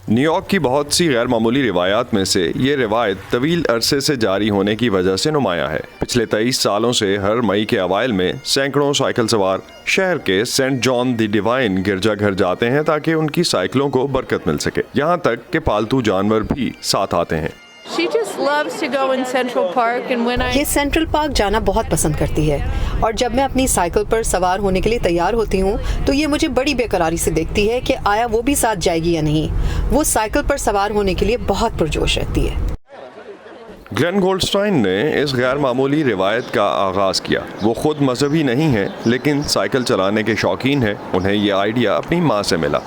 New York کی بہت سی غیر معمولی روایات میں سے یہ روایت طویل عرصے سے جاری ہونے کی وجہ سے نمایاں ہے۔ پچھلے 23 سالوں سے ہر مئی کے اوائل میں سینکڑوں سائیکل سوار شہر کے سینٹ جان دی ڈیوائن گرجا گھر جاتے ہیں تاکہ ان کی سائیکلوں کو برکت مل سکے، یہاں تک کہ پالتو جانور بھی ساتھ آتے ہیں۔ یہ سینٹرل پارک جانا بہت پسند کرتی ہے، اور جب میں اپنی سائیکل پر سوار ہونے کے لیے تیار ہوتی ہوں تو یہ مجھے بڑی بے قراری سے دیکھتی ہے کہ آیا وہ بھی ساتھ جائے گی یا نہیں۔ وہ سائیکل پر سوار ہونے کے لیے بہت پرجوش رہتی ہے۔ گلین گولڈسٹائن نے اس غیر معمولی روایت کا آغاز کیا۔ وہ خود مذہبی نہیں ہیں لیکن سائیکل چلانے کے شوقین ہیں۔ انہیں یہ آئیڈیا اپنی ماں سے ملا۔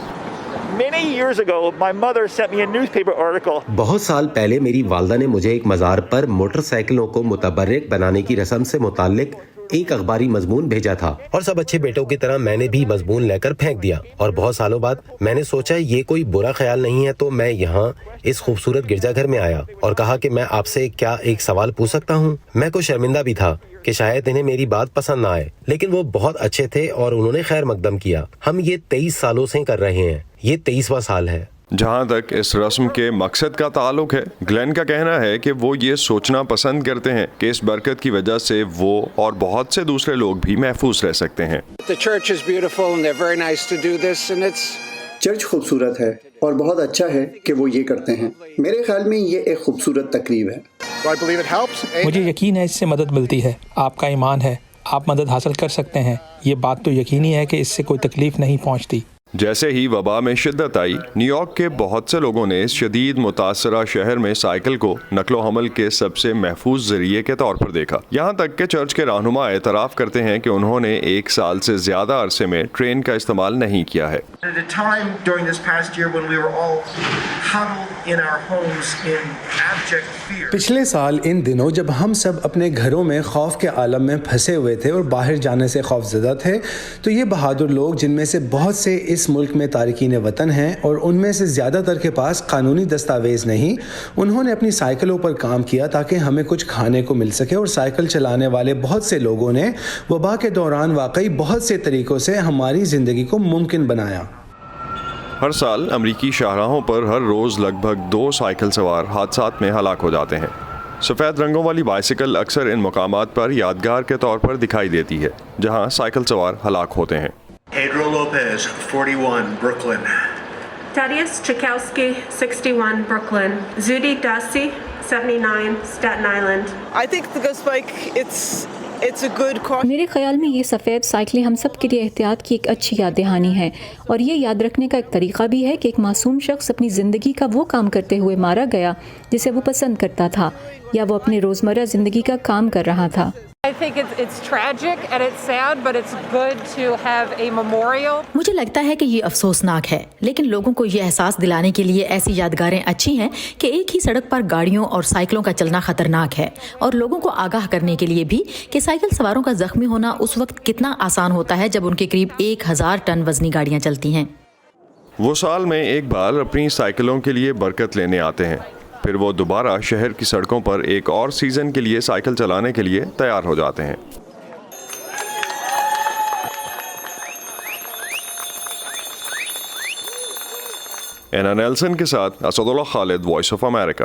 بہت سال پہلے میری والدہ نے مجھے ایک مزار پر موٹر سائیکلوں کو متبرک بنانے کی رسم سے متعلق ایک اخباری مضمون بھیجا تھا، اور سب اچھے بیٹوں کی طرح میں نے بھی مضمون لے کر پھینک دیا۔ اور بہت سالوں بعد میں نے سوچا یہ کوئی برا خیال نہیں ہے، تو میں یہاں اس خوبصورت گرجا گھر میں آیا اور کہا کہ میں آپ سے کیا ایک سوال پوچھ سکتا ہوں۔ میں کچھ شرمندہ بھی تھا کہ شاید انہیں میری بات پسند نہ آئے، لیکن وہ بہت اچھے تھے اور انہوں نے خیر مقدم کیا۔ ہم یہ 23 سالوں سے کر رہے ہیں، یہ 23واں سال ہے۔ جہاں تک اس رسم کے مقصد کا تعلق ہے، گلین کا کہنا ہے کہ وہ یہ سوچنا پسند کرتے ہیں کہ اس برکت کی وجہ سے وہ اور بہت سے دوسرے لوگ بھی محفوظ رہ سکتے ہیں۔ چرچ خوبصورت ہے اور بہت اچھا ہے کہ وہ یہ کرتے ہیں۔ میرے خیال میں یہ ایک خوبصورت تقریب ہے۔ مجھے یقین ہے اس سے مدد ملتی ہے۔ آپ کا ایمان ہے، آپ مدد حاصل کر سکتے ہیں۔ یہ بات تو یقینی ہے کہ اس سے کوئی تکلیف نہیں پہنچتی۔ جیسے ہی وبا میں شدت آئی، نیو یارک کے بہت سے لوگوں نے اس شدید متاثرہ شہر میں سائیکل کو نقل و حمل کے سب سے محفوظ ذریعے کے طور پر دیکھا۔ یہاں تک کہ چرچ کے رہنما اعتراف کرتے ہیں کہ انہوں نے 1 سال سے زیادہ عرصے میں ٹرین کا استعمال نہیں کیا ہے۔ پچھلے سال ان دنوں جب ہم سب اپنے گھروں میں خوف کے عالم میں پھنسے ہوئے تھے اور باہر جانے سے خوف زدہ تھے، تو یہ بہادر لوگ، جن میں سے بہت سے اس ملک میں تارکین وطن ہیں اور ان میں سے زیادہ تر کے پاس قانونی دستاویز نہیں، انہوں نے اپنی سائیکلوں پر کام کیا تاکہ ہمیں کچھ کھانے کو مل سکے، اور سائیکل چلانے والے بہت سے لوگوں نے وبا کے دوران واقعی بہت سے طریقوں سے ہماری زندگی کو ممکن بنایا۔ ہر سال امریکی شاہراہوں پر ہر روز لگ بھگ 2 سائیکل سوار حادثات میں ہلاک ہو جاتے ہیں۔ سفید رنگوں والی بائسیکل اکثر ان مقامات پر یادگار کے طور پر دکھائی دیتی ہے جہاں سائیکل سوار ہلاک ہوتے ہیں۔ Pedro Lopez, 41, Brooklyn. Thaddeus Chakowski, 61, Brooklyn. Zudi Dasi, 79, Staten Island. I think the Ghost Bike, it's a good cause. میرے خیال میں یہ سفید سائیکلیں ہم سب کے لیے احتیاط کی ایک اچھی یاد دہانی ہے، اور یہ یاد رکھنے کا ایک طریقہ بھی ہے کہ ایک معصوم شخص اپنی زندگی کا وہ کام کرتے ہوئے مارا گیا جسے وہ پسند کرتا تھا، یا وہ اپنے روزمرہ زندگی کا کام کر رہا تھا۔ I think it's tragic and it's sad, but it's good to have a memorial. مجھے لگتا ہے کہ یہ افسوسناک ہے، لیکن لوگوں کو یہ احساس دلانے کے لیے ایسی یادگاریں اچھی ہیں کہ ایک ہی سڑک پر گاڑیوں اور سائیکلوں کا چلنا خطرناک ہے، اور لوگوں کو آگاہ کرنے کے لیے بھی کہ سائیکل سواروں کا زخمی ہونا اس وقت کتنا آسان ہوتا ہے جب ان کے قریب 1000 ٹن وزنی گاڑیاں چلتی ہیں۔ وہ سال میں ایک بار اپنی سائیکلوں کے لیے برکت لینے آتے ہیں، پھر وہ دوبارہ شہر کی سڑکوں پر ایک اور سیزن کے لیے سائیکل چلانے کے لیے تیار ہو جاتے ہیں۔ اینا نیلسن کے ساتھ اسد اللہ خالد، وائس آف امریکہ۔